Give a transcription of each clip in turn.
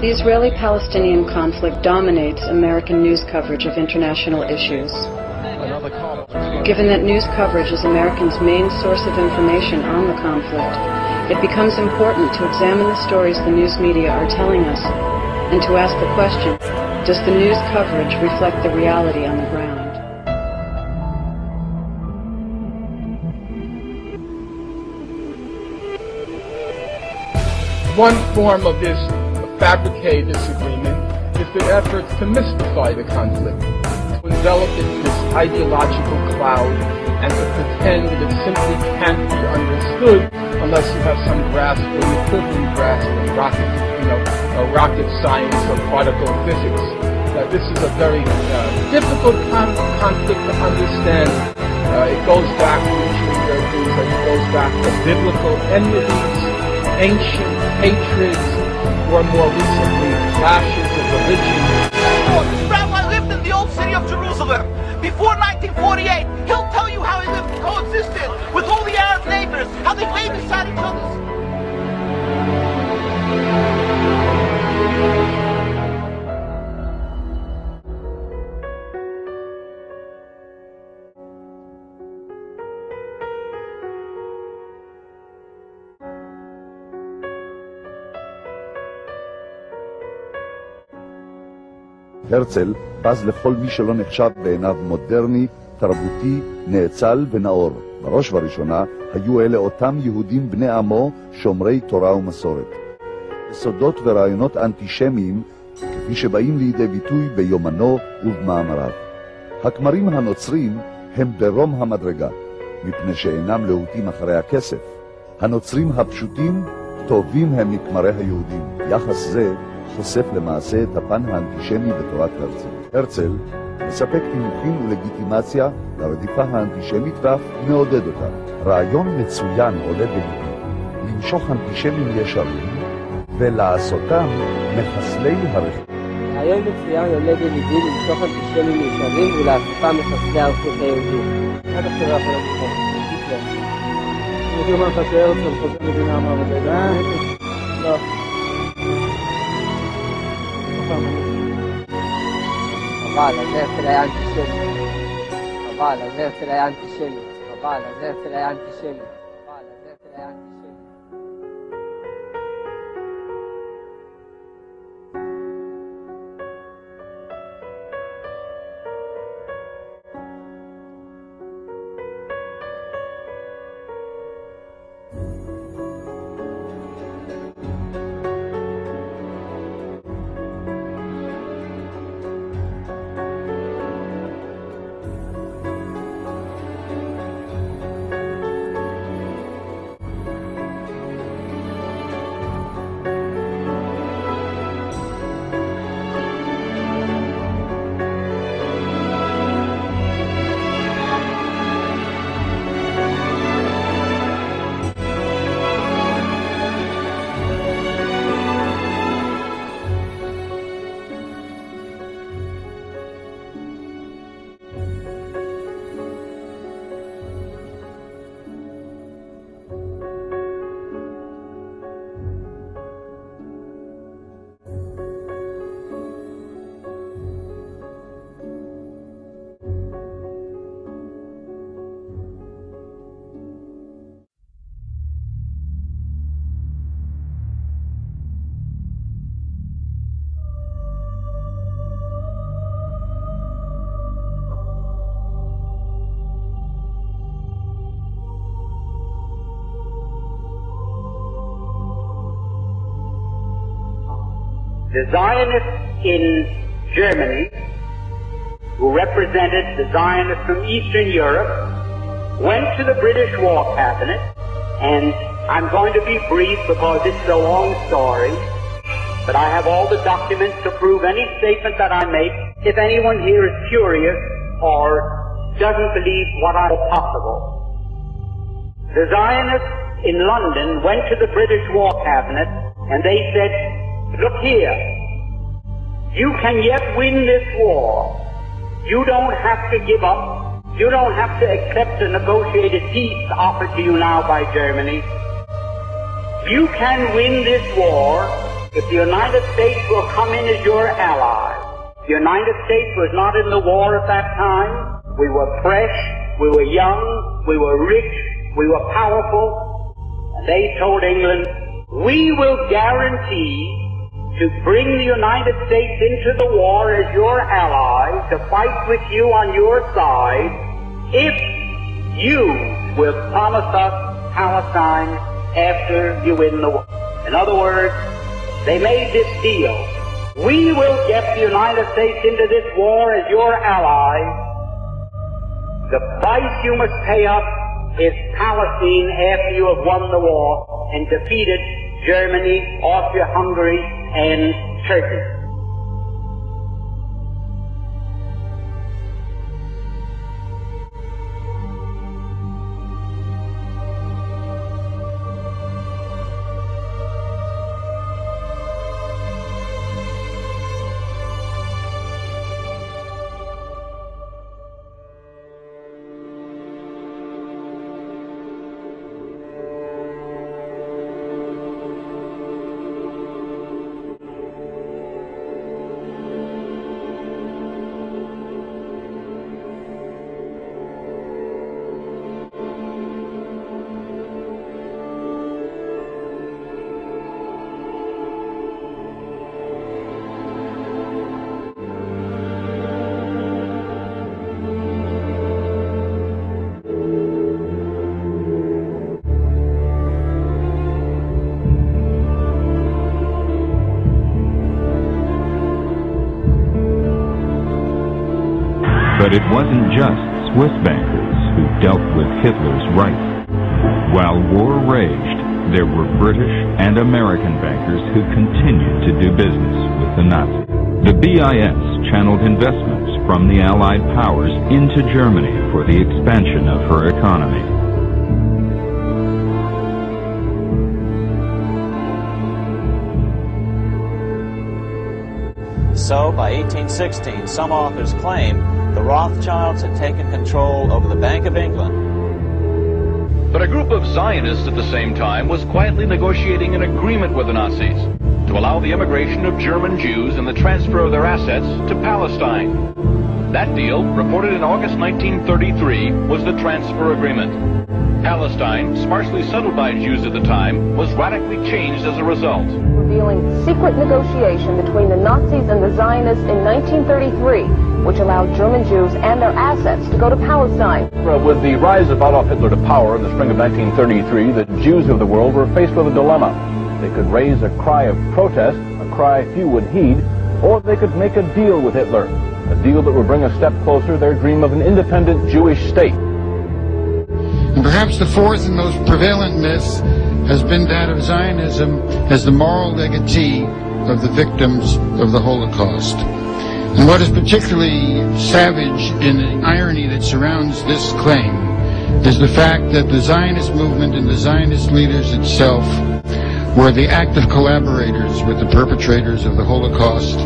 The Israeli-Palestinian conflict dominates American news coverage of international issues. Given that news coverage is Americans' main source of information on the conflict, it becomes important to examine the stories the news media are telling us and to ask the question, does the news coverage reflect the reality on the ground? One form of this fabricated disagreement is the efforts to mystify the conflict, to envelop it in this ideological cloud, and to pretend that it simply can't be understood unless you have some grasp or an equivalent grasp of rocket science or particle physics. This is a very difficult conflict to understand. It goes back to biblical enmities, ancient hatreds, or more recently, clashes of religion. This rabbi lived in the old city of Jerusalem before 1948. He'll tell you how he lived and coexisted with all the Arab neighbors, how they laid beside each other. הרצל בז לכל מי שלא נחשב בעיניו מודרני, תרבותי, נאצל ונאור. בראש ובראשונה היו אלה אותם יהודים בני עמו שומרי תורה ומסורת. יסודות ורעיונות אנטישמיים כפי שבאים לידי ביטוי ביומנו ובמאמריו. הכמרים הנוצרים הם ברום המדרגה, מפני שאינם להוטים אחרי הכסף. הנוצרים הפשוטים טובים הם מכמרי היהודים. יחס זה חושף למעשה את הפן האנטישמי בתורת הרצל. הרצל מספק תימוכין ולגיטימציה לרדיפה האנטישמית ואף מעודד אותה. רעיון מצוין עולה בליבי, למשוך אנטישמים ישרים ולעשותם מחסלי הרחוב. רעיון מצוין עולה בליבי למשוך אנטישמים ישרים ולעשותם מחסלי הרחוב היהודים. עד עכשיו יכול לבחור. אני מכיר מה לך שהרצל חושב מדינה אמר בדגה? לא. חבל, אז הרצל היה אנטישמי. חבל, אז הרצל היה אנטישמי. חבל, אז הרצל היה אנטישמי. חבל, אז הרצל היה אנטישמי. The Zionists in Germany, who represented the Zionists from Eastern Europe, went to the British War Cabinet, and I'm going to be brief because it's a long story, but I have all the documents to prove any statement that I make if anyone here is curious or doesn't believe what I am possible. The Zionists in London went to the British War Cabinet, and they said, look here, you can yet win this war. You don't have to give up. You don't have to accept the negotiated peace offered to you now by Germany. You can win this war if the United States will come in as your ally. The United States was not in the war at that time. We were fresh, we were young, we were rich, we were powerful. And they told England, we will guarantee to bring the United States into the war as your ally, to fight with you on your side, if you will promise us Palestine after you win the war. In other words, they made this deal. We will get the United States into this war as your ally. The price you must pay us is Palestine after you have won the war and defeated Germany, Austria-Hungary, and Turkey. But it wasn't just Swiss bankers who dealt with Hitler's right. While war raged, there were British and American bankers who continued to do business with the Nazis. The BIS channeled investments from the Allied powers into Germany for the expansion of her economy. So, by 1816, some authors claim the Rothschilds had taken control over the Bank of England. But a group of Zionists at the same time was quietly negotiating an agreement with the Nazis to allow the immigration of German Jews and the transfer of their assets to Palestine. That deal, reported in August 1933, was the transfer agreement. Palestine, sparsely settled by Jews at the time, was radically changed as a result. Revealing secret negotiation between the Nazis and the Zionists in 1933, which allowed German Jews and their assets to go to Palestine. With the rise of Adolf Hitler to power in the spring of 1933, the Jews of the world were faced with a dilemma. They could raise a cry of protest, a cry few would heed, or they could make a deal with Hitler, a deal that would bring a step closer to their dream of an independent Jewish state. And perhaps the fourth and most prevalent myth has been that of Zionism as the moral legatee of the victims of the Holocaust. And what is particularly savage in the irony that surrounds this claim is the fact that the Zionist movement and the Zionist leaders itself were the active collaborators with the perpetrators of the Holocaust.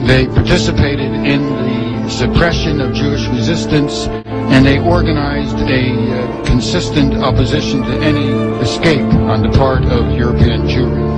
They participated in the suppression of Jewish resistance, and they organized a consistent opposition to any escape on the part of European Jewry.